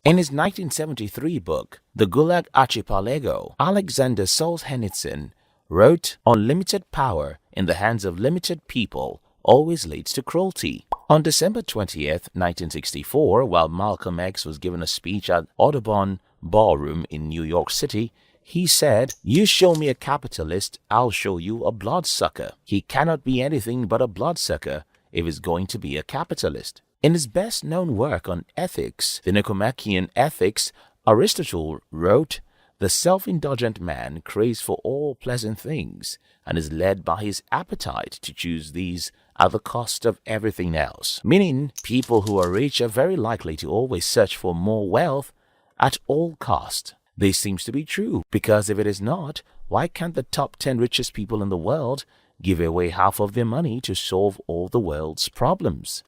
In his 1973 book, The Gulag Archipelago, Alexander Solzhenitsyn wrote, "Unlimited power in the hands of limited people always leads to cruelty." On December 20th, 1964, while Malcolm X was giving a speech at Audubon Ballroom in New York City, he said, "You show me a capitalist, I'll show you a bloodsucker. He cannot be anything but a bloodsucker if he's going to be a capitalist." In his best-known work on ethics, the Nicomachean Ethics, Aristotle wrote, "The self-indulgent man craves for all pleasant things and is led by his appetite to choose these at the cost of everything else." Meaning, people who are rich are very likely to always search for more wealth at all cost. This seems to be true, because if it is not, why can't the top 10 richest people in the world give away half of their money to solve all the world's problems?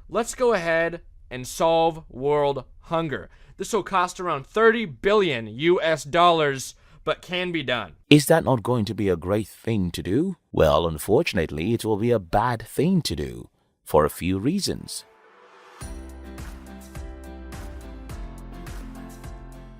Let's go ahead and solve world hunger. This will cost around $30 billion US, but can be done. Is that not going to be a great thing to do? Well, unfortunately, it will be a bad thing to do, for a few reasons.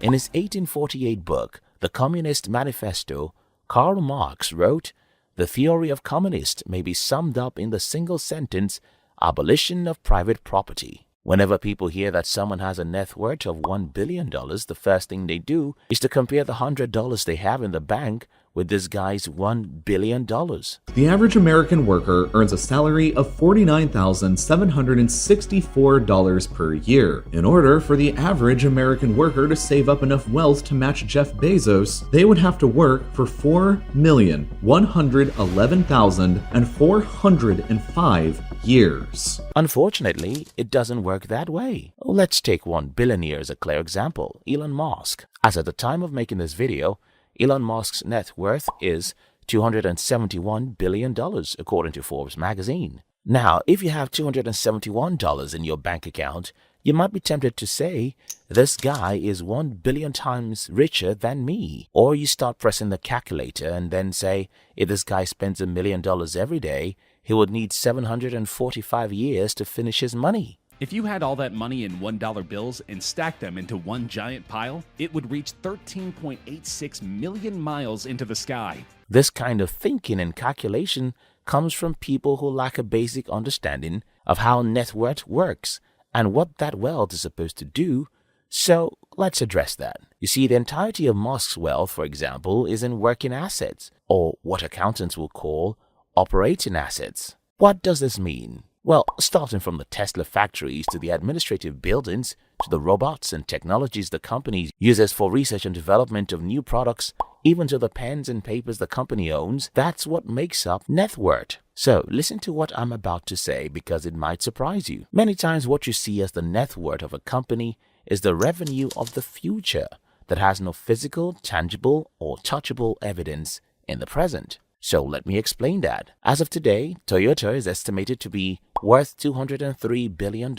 In his 1848 book, The Communist Manifesto, Karl Marx wrote, "The theory of communist may be summed up in the single sentence, abolition of private property." Whenever people hear that someone has a net worth of $1 billion, the first thing they do is to compare the $100 they have in the bank with this guy's $1 billion. The average American worker earns a salary of $49,764 per year. In order for the average American worker to save up enough wealth to match Jeff Bezos, they would have to work for 4,111,405 years. Unfortunately, it doesn't work that way. Let's take one billionaire as a clear example, Elon Musk. As at the time of making this video, Elon Musk's net worth is $271 billion, according to Forbes magazine. Now, if you have $271 in your bank account, you might be tempted to say, this guy is 1 billion times richer than me. Or you start pressing the calculator and then say, if this guy spends $1 million every day, he would need 745 years to finish his money. If you had all that money in $1 bills and stacked them into one giant pile, it would reach 13.86 million miles into the sky. This kind of thinking and calculation comes from people who lack a basic understanding of how net worth works and what that wealth is supposed to do. So let's address that. You see, the entirety of Musk's wealth, for example, is in working assets, or what accountants will call operating assets. What does this mean? Well, starting from the Tesla factories to the administrative buildings to the robots and technologies the company uses for research and development of new products, even to the pens and papers the company owns, that's what makes up net worth. So listen to what I'm about to say because it might surprise you. Many times what you see as the net worth of a company is the revenue of the future that has no physical, tangible, or touchable evidence in the present. So let me explain that. As of today, Toyota is estimated to be worth $203 billion,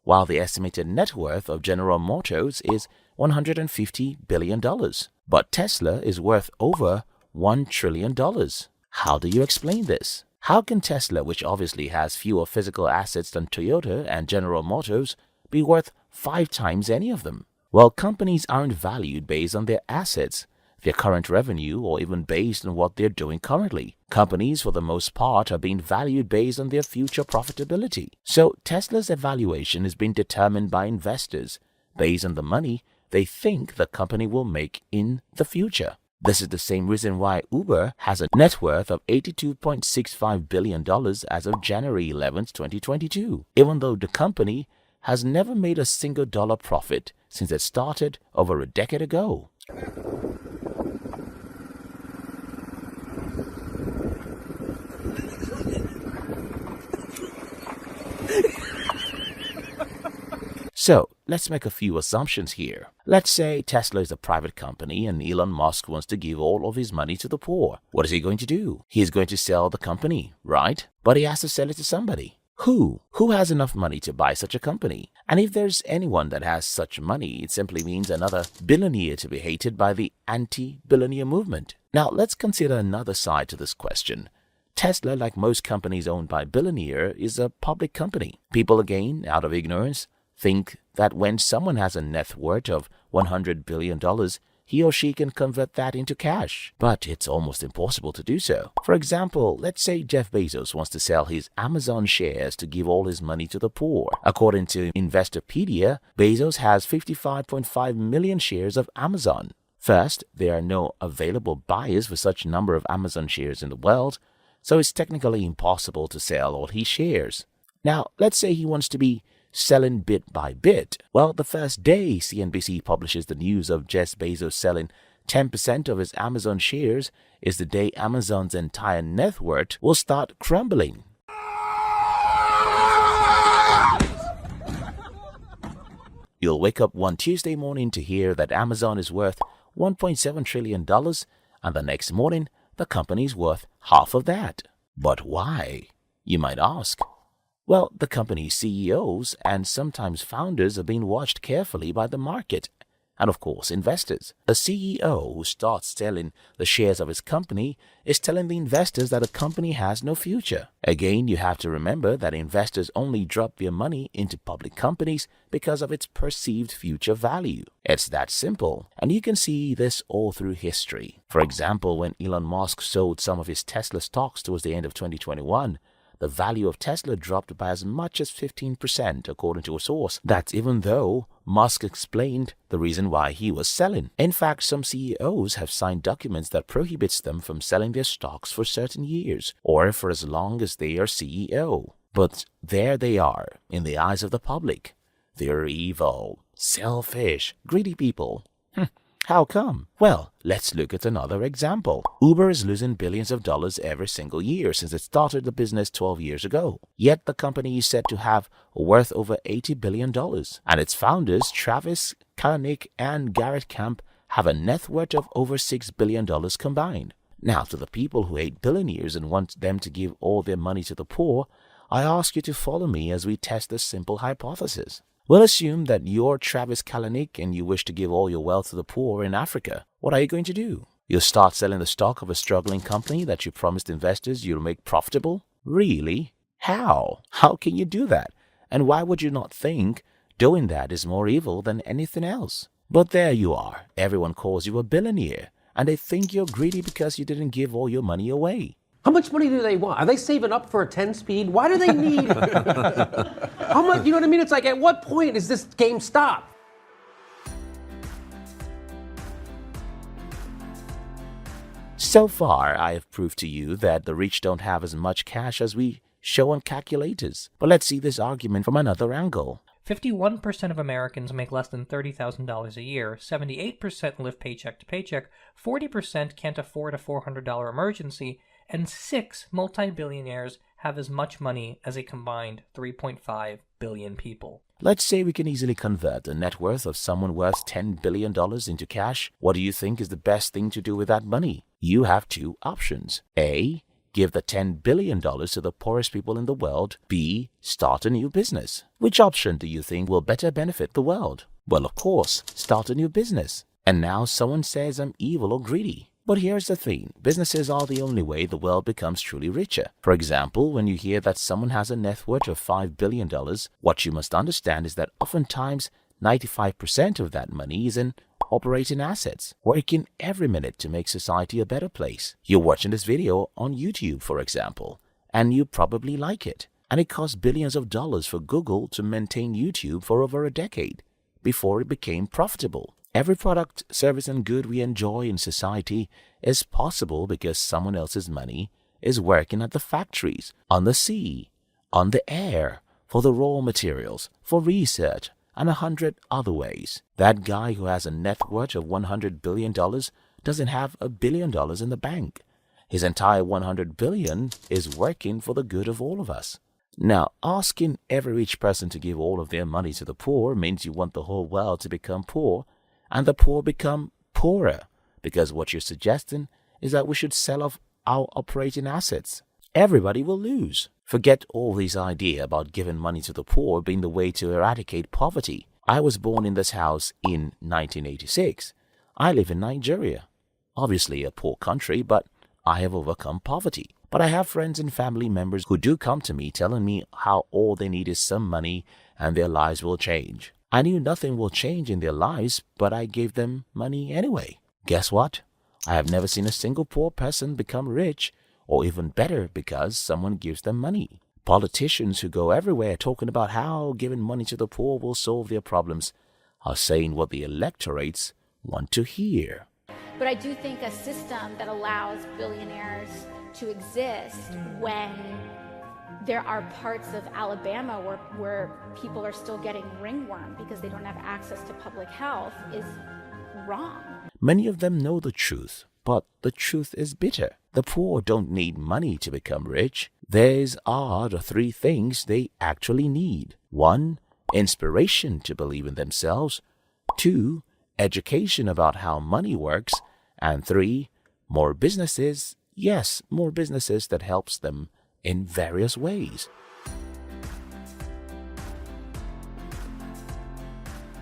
while the estimated net worth of General Motors is $150 billion. But Tesla is worth over $1 trillion. How do you explain this? How can Tesla, which obviously has fewer physical assets than Toyota and General Motors, be worth 5 times any of them? Well, companies aren't valued based on their assets, their current revenue, or even based on what they're doing currently. Companies, for the most part, are being valued based on their future profitability. So Tesla's evaluation is being determined by investors based on the money they think the company will make in the future. This is the same reason why Uber has a net worth of $82.65 billion as of January 11th, 2022, even though the company has never made a single dollar profit since it started over a decade ago. So, let's make a few assumptions here. Let's say Tesla is a private company and Elon Musk wants to give all of his money to the poor. What is he going to do? He is going to sell the company, right? But he has to sell it to somebody. Who? Who has enough money to buy such a company? And if there's anyone that has such money, it simply means another billionaire to be hated by the anti-billionaire movement. Now, let's consider another side to this question. Tesla, like most companies owned by billionaires, is a public company. People, again, out of ignorance, think that when someone has a net worth of $100 billion, he or she can convert that into cash. But it's almost impossible to do so. For example, let's say Jeff Bezos wants to sell his Amazon shares to give all his money to the poor. According to Investopedia, Bezos has 55.5 million shares of Amazon. First, there are no available buyers for such a number of Amazon shares in the world, so it's technically impossible to sell all his shares. Now, let's say he wants to be selling bit by bit. Well, the first day CNBC publishes the news of Jeff Bezos selling 10% of his Amazon shares is the day Amazon's entire net worth will start crumbling. You'll wake up one Tuesday morning to hear that Amazon is worth $1.7 trillion, and the next morning, the company's worth half of that. But why? You might ask. Well, the company's CEOs and sometimes founders are being watched carefully by the market and, of course, investors. A CEO who starts selling the shares of his company is telling the investors that a company has no future. Again, you have to remember that investors only drop their money into public companies because of its perceived future value. It's that simple, and you can see this all through history. For example, when Elon Musk sold some of his Tesla stocks towards the end of 2021, the value of Tesla dropped by as much as 15%, according to a source. That's even though Musk explained the reason why he was selling. In fact, some CEOs have signed documents that prohibits them from selling their stocks for certain years, or for as long as they are CEO. But there they are, in the eyes of the public. They're evil, selfish, greedy people. How come? Well, let's look at another example. Uber is losing billions of dollars every single year since it started the business 12 years ago. Yet the company is said to have worth over $80 billion. And its founders, Travis Kalanick and Garrett Camp, have a net worth of over $6 billion combined. Now, to the people who hate billionaires and want them to give all their money to the poor, I ask you to follow me as we test this simple hypothesis. We'll assume that you're Travis Kalanick and you wish to give all your wealth to the poor in Africa. What are you going to do? You'll start selling the stock of a struggling company that you promised investors you'll make profitable? Really? How? How can you do that? And why would you not think doing that is more evil than anything else? But there you are. Everyone calls you a billionaire, and they think you're greedy because you didn't give all your money away. How much money do they want? Are they saving up for a 10-speed? Why do they need how much? You know what I mean? It's like, at what point is this game stop? So far, I have proved to you that the rich don't have as much cash as we show on calculators. But let's see this argument from another angle. 51% of Americans make less than $30,000 a year, 78% live paycheck to paycheck, 40% can't afford a $400 emergency, and 6 multi-billionaires have as much money as a combined 3.5 billion people. Let's say we can easily convert a net worth of someone worth $10 billion into cash. What do you think is the best thing to do with that money? You have two options. A, give the $10 billion to the poorest people in the world. B, start a new business. Which option do you think will better benefit the world? Well, of course, start a new business. And now someone says I'm evil or greedy. But here's the thing, businesses are the only way the world becomes truly richer. For example, when you hear that someone has a net worth of $5 billion, what you must understand is that oftentimes 95% of that money is in operating assets, working every minute to make society a better place. You're watching this video on YouTube, for example, and you probably like it. And it cost billions of dollars for Google to maintain YouTube for over a decade before it became profitable. Every product, service, and good we enjoy in society is possible because someone else's money is working at the factories, on the sea, on the air, for the raw materials, for research, and 100 other ways. That guy who has a net worth of $100 billion doesn't have $1 billion in the bank. His entire $100 billion is working for the good of all of us. Now, asking every rich person to give all of their money to the poor means you want the whole world to become poor, and the poor become poorer, because what you're suggesting is that we should sell off our operating assets. Everybody will lose. Forget all this idea about giving money to the poor being the way to eradicate poverty. I was born in this house in 1986. I live in Nigeria. Obviously a poor country, but I have overcome poverty. But I have friends and family members who do come to me telling me how all they need is some money and their lives will change. I knew nothing will change in their lives, but I gave them money anyway. Guess what? I have never seen a single poor person become rich or even better because someone gives them money. Politicians who go everywhere talking about how giving money to the poor will solve their problems are saying what the electorates want to hear. But I do think a system that allows billionaires to exist when there are parts of Alabama where people are still getting ringworm because they don't have access to public health is wrong. Many of them know the truth, but the truth is bitter. The poor don't need money to become rich. These are the three things they actually need. 1, inspiration to believe in themselves. 2, education about how money works. And 3, more businesses. Yes, more businesses that helps them in various ways.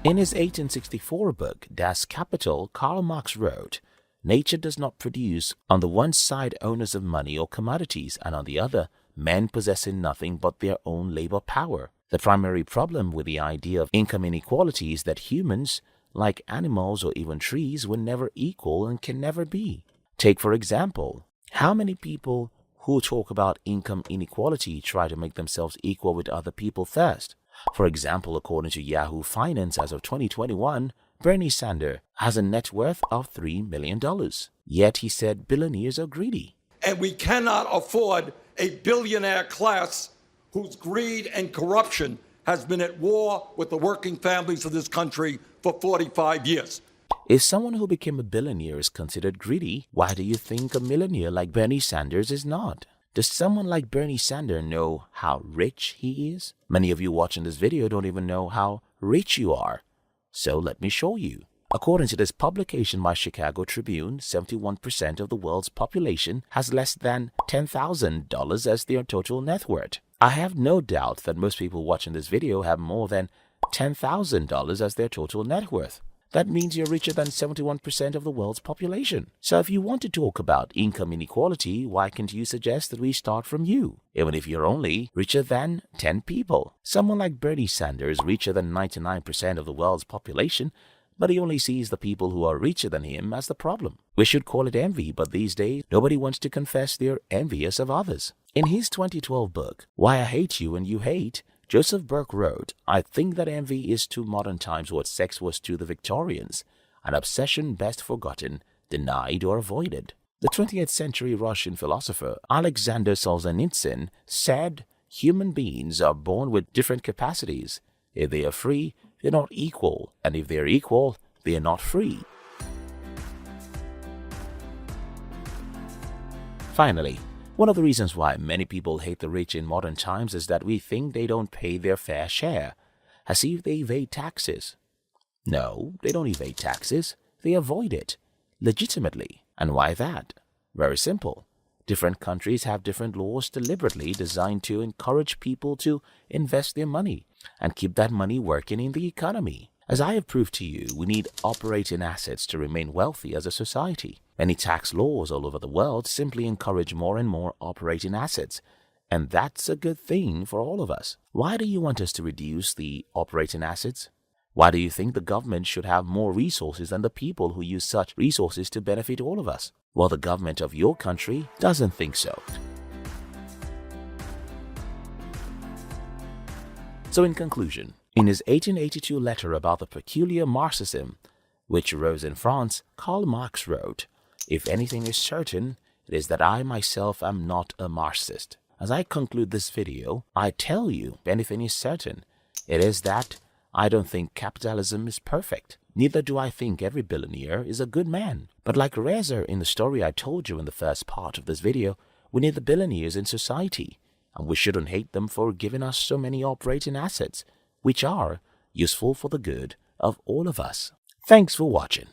In his 1864 book, Das Kapital, Karl Marx wrote, "Nature does not produce on the one side owners of money or commodities, and on the other, men possessing nothing but their own labor power. The primary problem with the idea of income inequality is that humans, like animals or even trees, were never equal and can never be. Take, for example, how many people who talk about income inequality try to make themselves equal with other people first? For example, according to Yahoo Finance, as of 2021, Bernie Sanders has a net worth of $3 million. Yet he said billionaires are greedy. And we cannot afford a billionaire class whose greed and corruption has been at war with the working families of this country for 45 years. If someone who became a billionaire is considered greedy, why do you think a millionaire like Bernie Sanders is not? Does someone like Bernie Sanders know how rich he is? Many of you watching this video don't even know how rich you are. So let me show you. According to this publication by Chicago Tribune, 71% of the world's population has less than $10,000 as their total net worth. I have no doubt that most people watching this video have more than $10,000 as their total net worth. That means you're richer than 71% of the world's population. So if you want to talk about income inequality, why can't you suggest that we start from you, even if you're only richer than 10 people? Someone like Bernie Sanders is richer than 99% of the world's population, but he only sees the people who are richer than him as the problem. We should call it envy, but these days, nobody wants to confess they're envious of others. In his 2012 book, Why I Hate You and You Hate, Joseph Burke wrote, "I think that envy is to modern times what sex was to the Victorians, an obsession best forgotten, denied, or avoided." The 20th century Russian philosopher Alexander Solzhenitsyn said, "Human beings are born with different capacities. If they are free, they're not equal, and if they're equal, they are not free." Finally, one of the reasons why many people hate the rich in modern times is that we think they don't pay their fair share, as if they evade taxes. No, they don't evade taxes. They avoid it, legitimately. And why that? Very simple. Different countries have different laws deliberately designed to encourage people to invest their money and keep that money working in the economy. As I have proved to you, we need operating assets to remain wealthy as a society. Many tax laws all over the world simply encourage more and more operating assets, and that's a good thing for all of us. Why do you want us to reduce the operating assets? Why do you think the government should have more resources than the people who use such resources to benefit all of us? Well, the government of your country doesn't think so. So in conclusion, in his 1882 letter about the peculiar Marxism which arose in France, Karl Marx wrote, "If anything is certain, it is that I myself am not a Marxist." As I conclude this video, I tell you, if anything is certain, it is that I don't think capitalism is perfect. Neither do I think every billionaire is a good man. But like Reza in the story I told you in the first part of this video, we need the billionaires in society, and we shouldn't hate them for giving us so many operating assets, which are useful for the good of all of us. Thanks for watching.